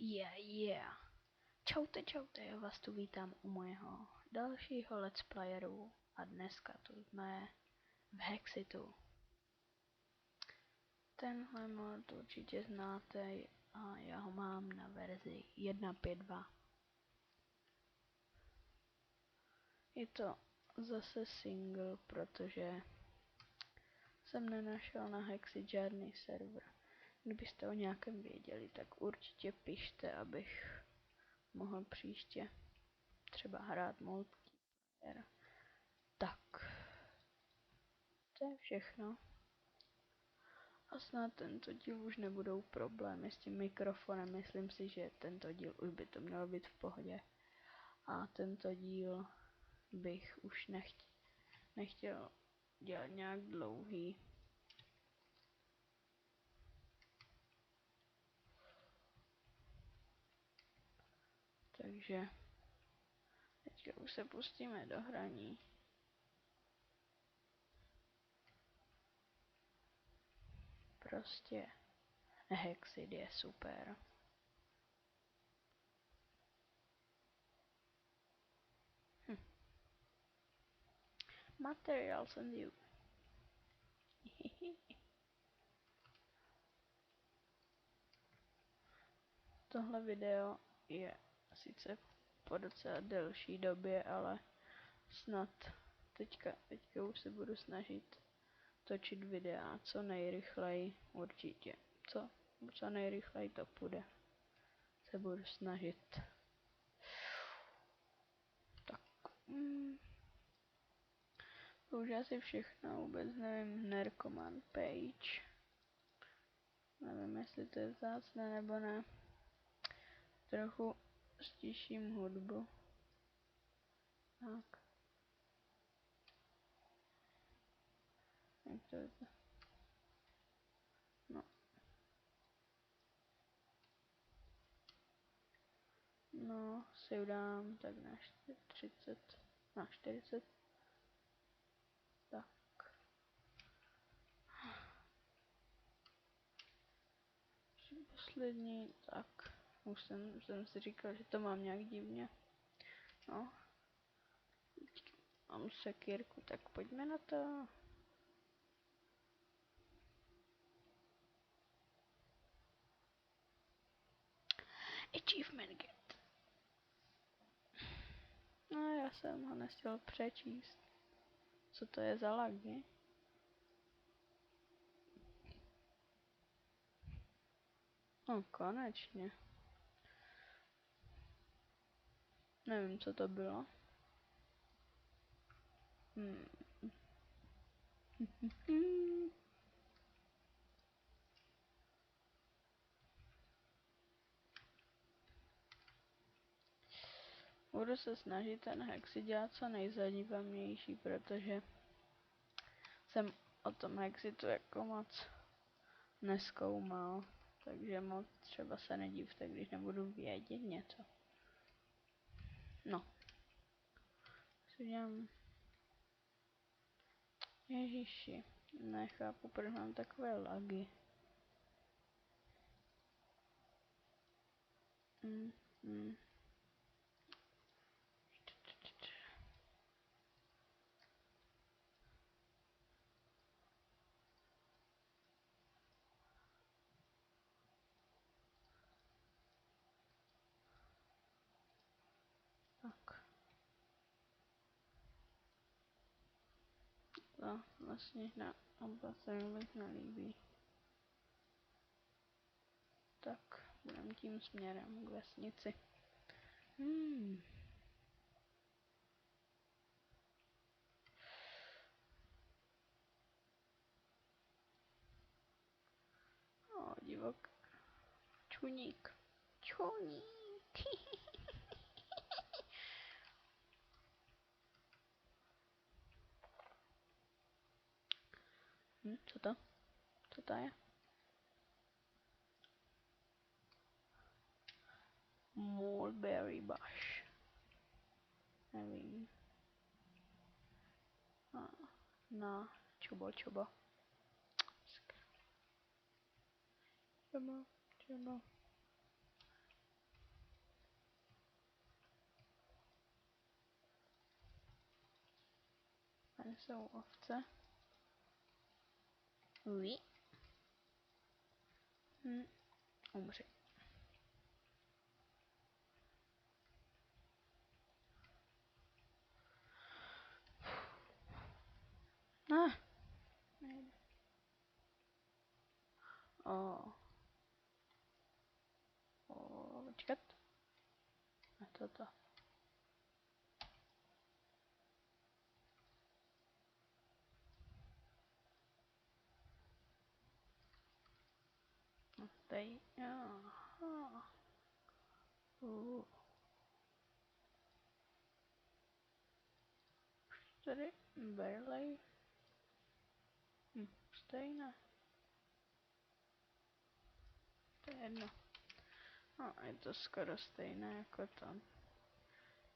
Yeah. Čaute, já vás tu vítám u mojeho dalšího let's playeru a dneska tu jsme v Hexitu. Tenhle mod určitě znáte a já ho mám na verzi 1.5.2. Je to zase single, protože jsem nenašel na Hexit žádný server. Kdybyste o nějakém věděli, tak určitě pište, abych mohl příště třeba hrát multiplayer. Tak, to je všechno. A snad tento díl už nebudou problémy s tím mikrofonem. Myslím si, že tento díl už by to mělo být v pohodě. A tento díl bych už nechtěl dělat nějak dlouhý. Takže teďka už se pustíme do hraní. Prostě Hexit je super. Materials and you. Tohle video je sice po docela delší době, ale snad teďka už se budu snažit točit videa co nejrychleji, určitě. Co nejrychleji to půjde. Se budu snažit. Tak. To už asi všechno, vůbec nevím, Nercommand Page. Nevím, jestli to je vzácné nebo ne. Trochu stiším hudbu. Tak. Jak to je to? No. No, si udám tak na 30, na 40. Tak. Poslední, tak. Už jsem si říkal, že to mám nějak divně. No. Mám sekírku, tak pojďme na to. Achievement get. No, já jsem ho nestihl přečíst. Co to je za lagy? No, konečně. Nevím, co to bylo. Budu se snažit ten Hexit dělat co nejzajímavější, protože jsem o tom Hexitu jako moc nezkoumal. Takže moc třeba se nedivte, když nebudu vědět něco. No. Ježiši, nechápu, proč mám takové lagy. Tak. To vlastně na oblast se mi vůbec nelíbí. Tak, budeme tím směrem k vesnici. O, divok. Čuník. Čuník. Co to? Co to je? Mulberry bush. Nevím. No, čubo. Čubo. jsou ovce. Uj. Umři. Ne. Nejde. Počkat. A toto. No, tady. Aha. Tady barely. Stejné. To je jedno. No, je to skoro stejné jako tam.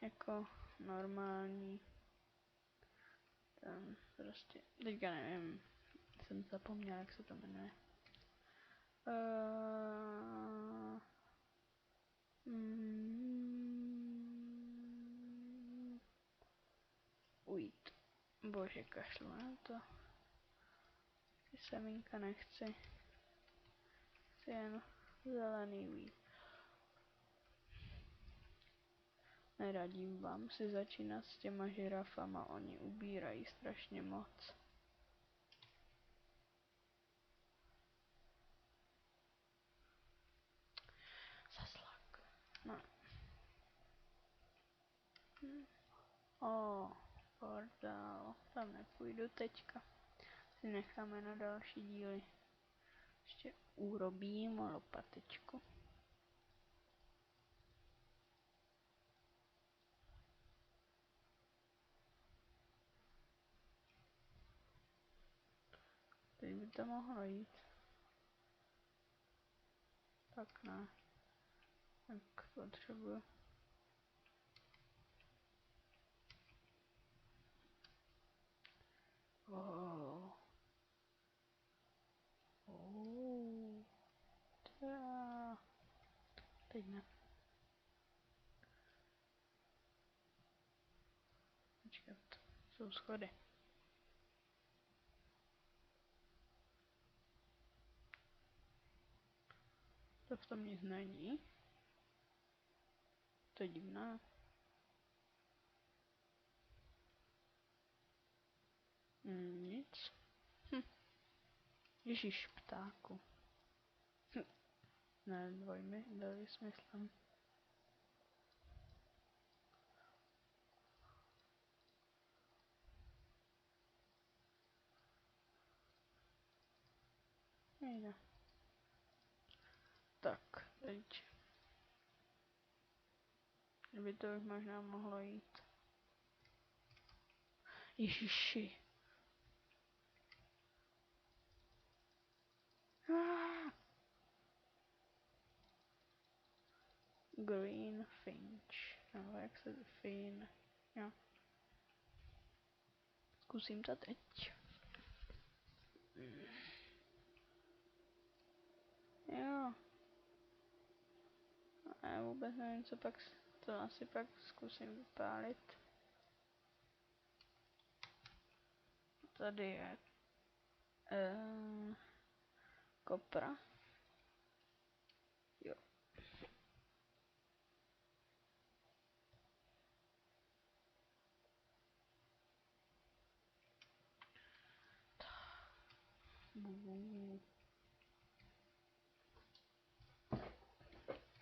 Jako normální. Tam prostě, teďka nevím, jsem zapomněl, jak se to jmenuje. Wheat. Bože, kašlu na to. Ty semínka nechci. Chci jen zelený wheat. Neradím vám si začínat s těma žirafama, oni ubírají strašně moc. Zaslak. No. Bordel. Tam nepůjdu teďka. Si necháme na další díly. Ještě urobím lopatičku. Teď by to mohlo jít. Tak ne. Tak potřebuji. Teď ne. Počkat. Jsou schody. To v tom nic není. To je divné. Nic. Ježíš, ptáku. Ne, dvojsmyslem. Nejde. Tak, teď. Kdyby to už možná mohlo jít. Ježiši. Green Finch. Nebo jak se fin. Jo. Zkusím to teď. Jo. Já vůbec nevím, co pak, to asi pak zkusím vypálit. Tady je kopra. Jo.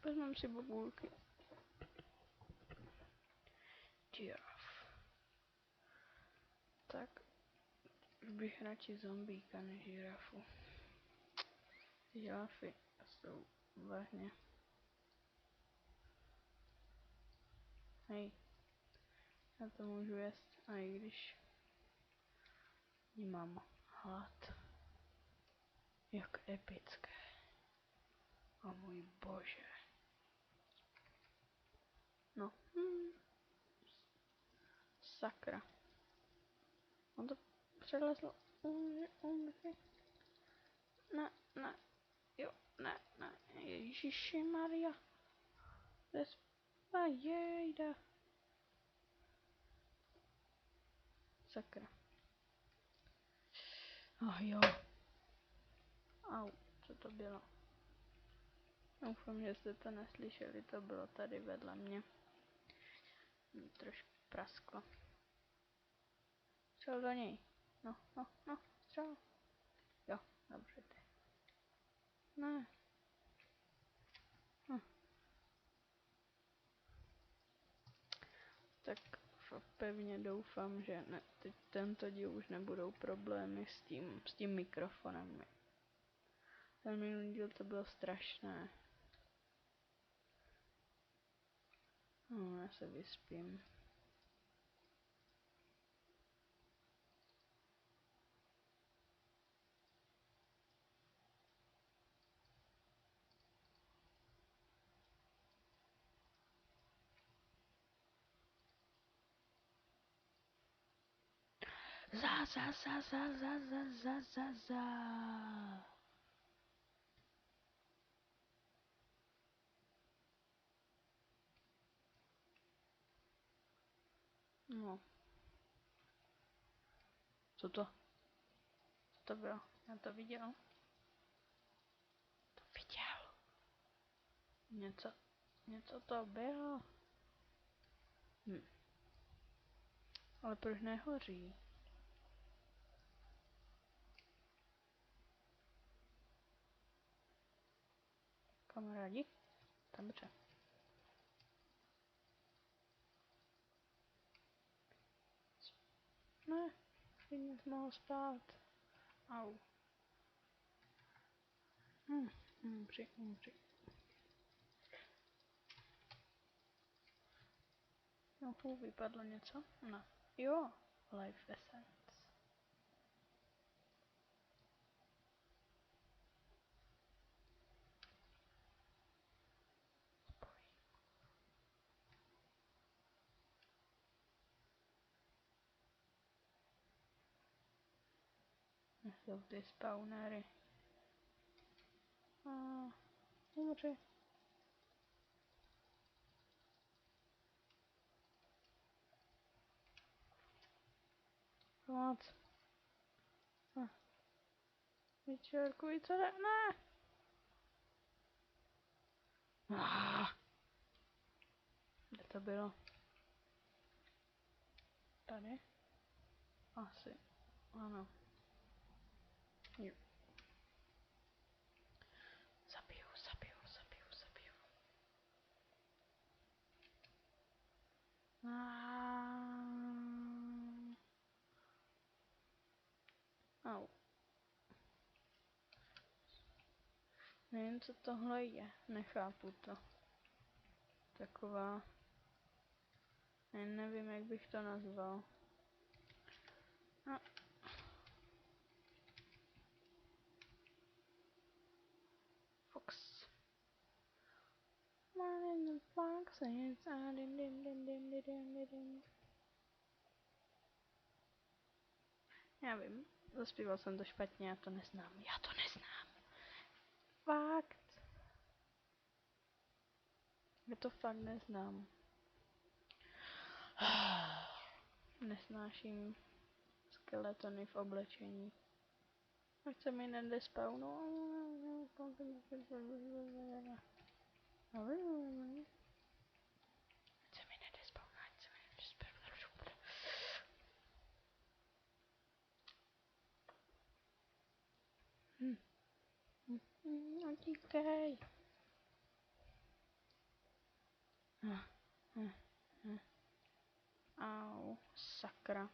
Vezmeme si bobulky. Giraf. Tak. Už bych radši zombíka než žirafu. Žirafy jsou vážně. Hej. Já to můžu jíst, a i když nemám hlad. Jak epické. O můj bože. No. Sakra. On to přelezl. Umři. Ne, ne. Jo, ne, ne. Ježiši Maria. Jejda. Sakra. Oh jo. Au, co to bylo? Doufám, že jste to neslyšeli, to bylo tady vedle mě. Trošku prasklo. Střel do něj. No, no, no, střel. Jo, dobře ty. Ne. Hm. Tak pevně doufám, že ne, teď tento díl už nebudou problémy s tím mikrofonem. Ten minulý díl to bylo strašné. No, já se vyspím. Za. No. Co to? Co to bylo? Já to viděl. To viděl. Něco to bylo. Ale proč nehoří? Kamarádi? Dobře. Ne, klidně jsi mohl spát. Au. Umři. No, vypadlo něco? No. Jo, Life Essence. Jsou ty spawnery. Umři. Pomoc. Vyčerkuj, co jde? Ne! Kde to bylo? Tady? Asi. Ano. Jo. Zabiju. Au. Nevím, co tohle je. Nechápu to. Taková... Nevím, jak bych to nazval. Fox. Já vím, zaspíval jsem to špatně, já to neznám. Fakt. Já to fakt neznám. Nesnáším skeletony v oblečení. Ať se mi nedespawnou. Utíkej. Au, sakra.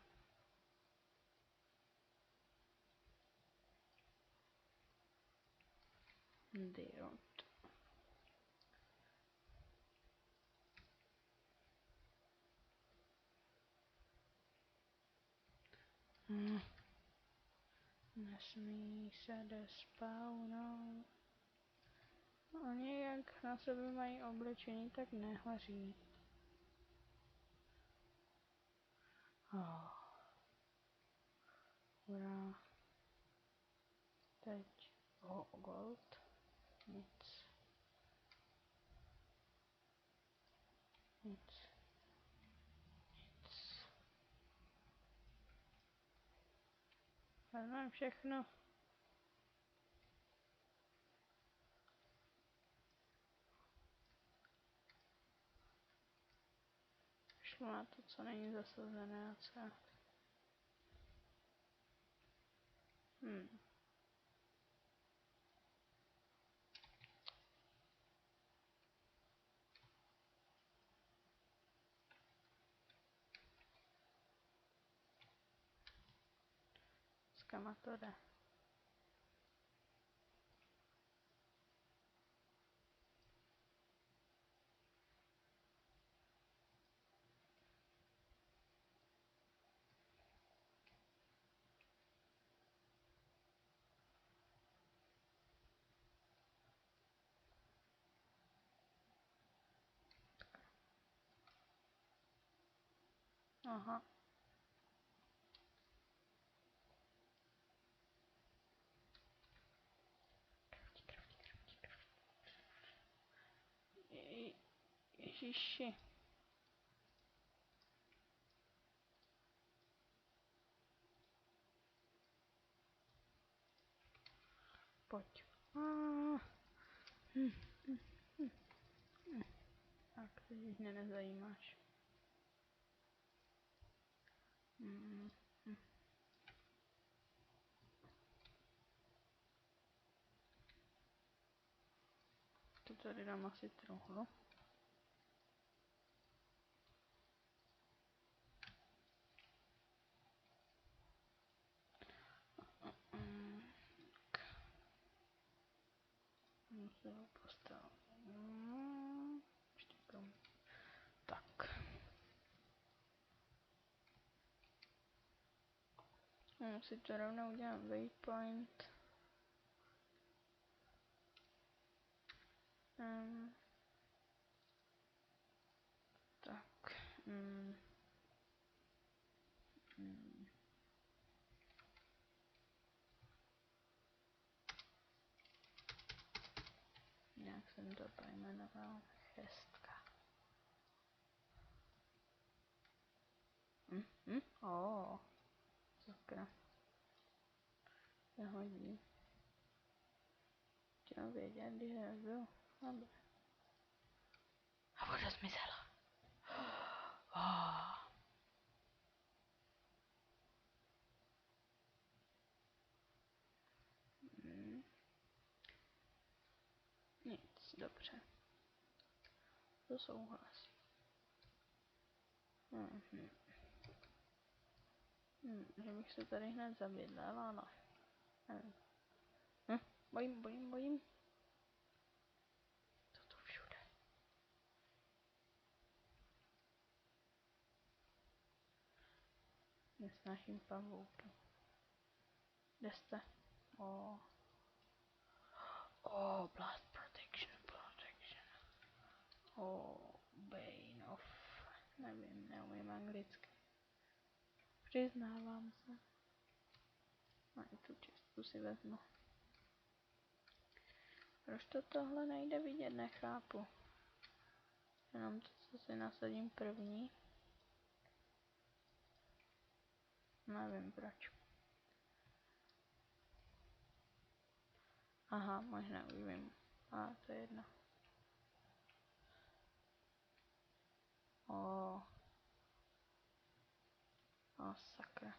Dirot. Nesmí se despawnout. Oni jak na sebe mají oblečení, tak nehoří. Hurá. Teď. Gold. Nic. Vezmeme všechno. Šlo na to, co není zasazené a co. S kama to jde. Aha. Ježiši. Pojď. Tak, teď už mě nezajímáš. To tady dám asi truhlu. Musím ho postavit. Tak. Si to rovnou udělám waypoint. Tak. Jak jsem to pojmenoval? Šestka. Sakra. Se hodí. Chtěl vědět, když byl. Dobře. A voda zmizela. Nic, dobře. To souhlasí. Že bych se tady hned zabydlel, ale nevím. Bojím. Co to všude? Nesnáším pavouky. Kde jste? Blast protection. Bane of... Nevím, neumím anglicky. Přiznávám se. A i tu čistku si vezmu. Proč to tohle nejde vidět, nechápu. Jenom to, co si nasadím první. Nevím proč. Aha, možná už vím. To je jedno. Sakra.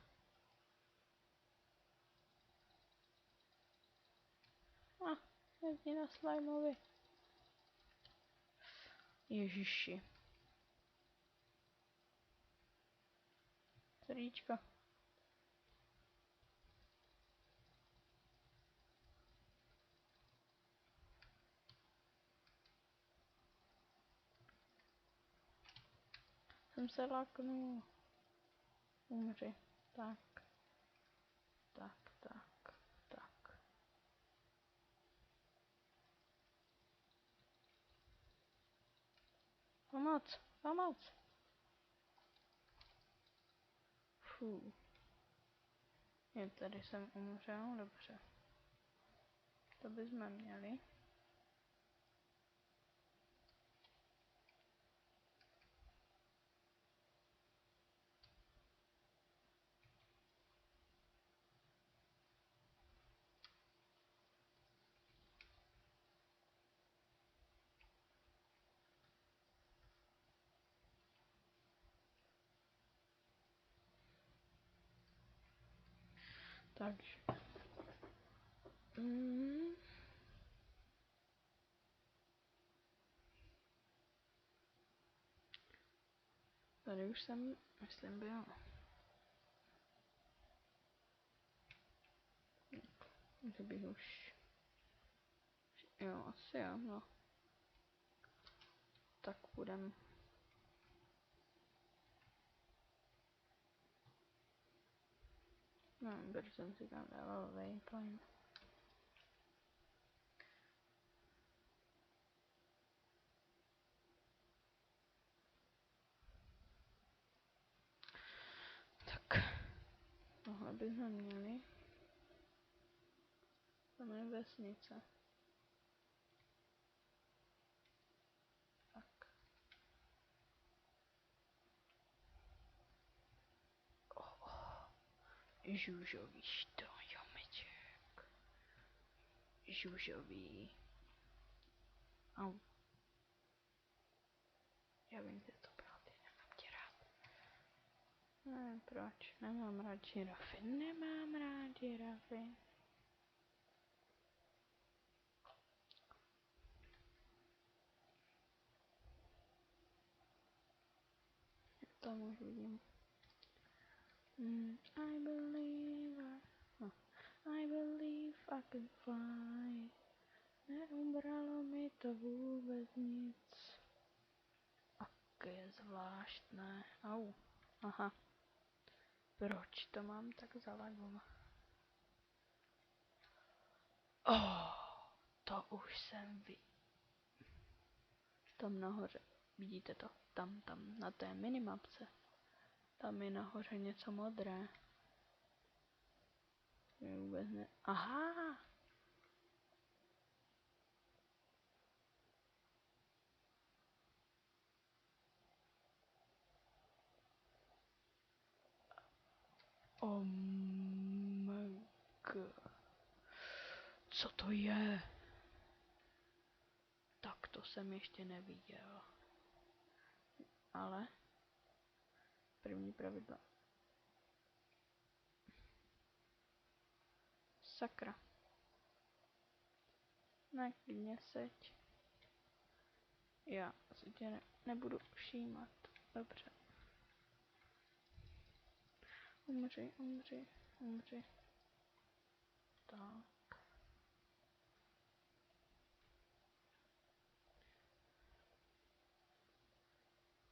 Jezdí na slimovi. Ježiši. Srdíčko. Jsem se laknul. Umři. Tak. Pomoc. Je, tady jsem umřel, dobře. To bychom měli. Takže. Tady už jsem, myslím, byl. To bych už... Jo, asi jo, no. Tak půjdem. No, protože jsem si tam dával waypoint. Tak. Tohle bychom měli. Tam je vesnice. Tak. Žužový strojomeček. Žužový. Au. Já vím, že to bylo, ty nemám tě rád. Ne, proč? Nemám rád žirafy. Nemám rád žirafy. Tam už vidím. I believe I can fly. Neubralo mi to vůbec nic. Ok, je zvláštné. Au. Aha. Proč to mám tak zalagovat? To už jsem tam nahoře. Vidíte to? Tam, na té minimapce. Tam je nahoře něco modré. Je vůbec ne... Aha! Oh my god. Co to je? Tak to jsem ještě neviděl. Ale první pravidlo. Sakra. Ne, klidně seď. Já si tě nebudu všímat. Dobře. Umři. Tak.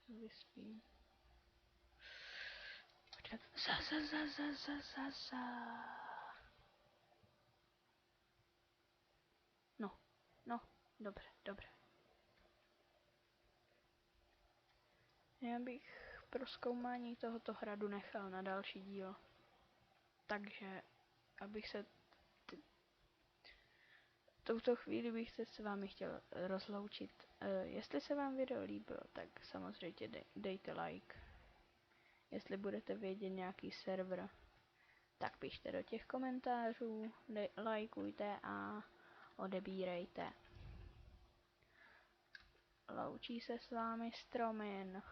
Vyspím. Počkat. No, dobře. Já bych pro zkoumání tohoto hradu nechal na další díl. Takže, abych se... Touto chvíli bych se s vámi chtěl rozloučit. Jestli se vám video líbilo, tak samozřejmě dejte like. Jestli budete vědět nějaký server, tak pište do těch komentářů, lajkujte a odebírejte. Loučí se s vámi Stromin.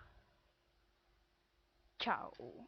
Čau.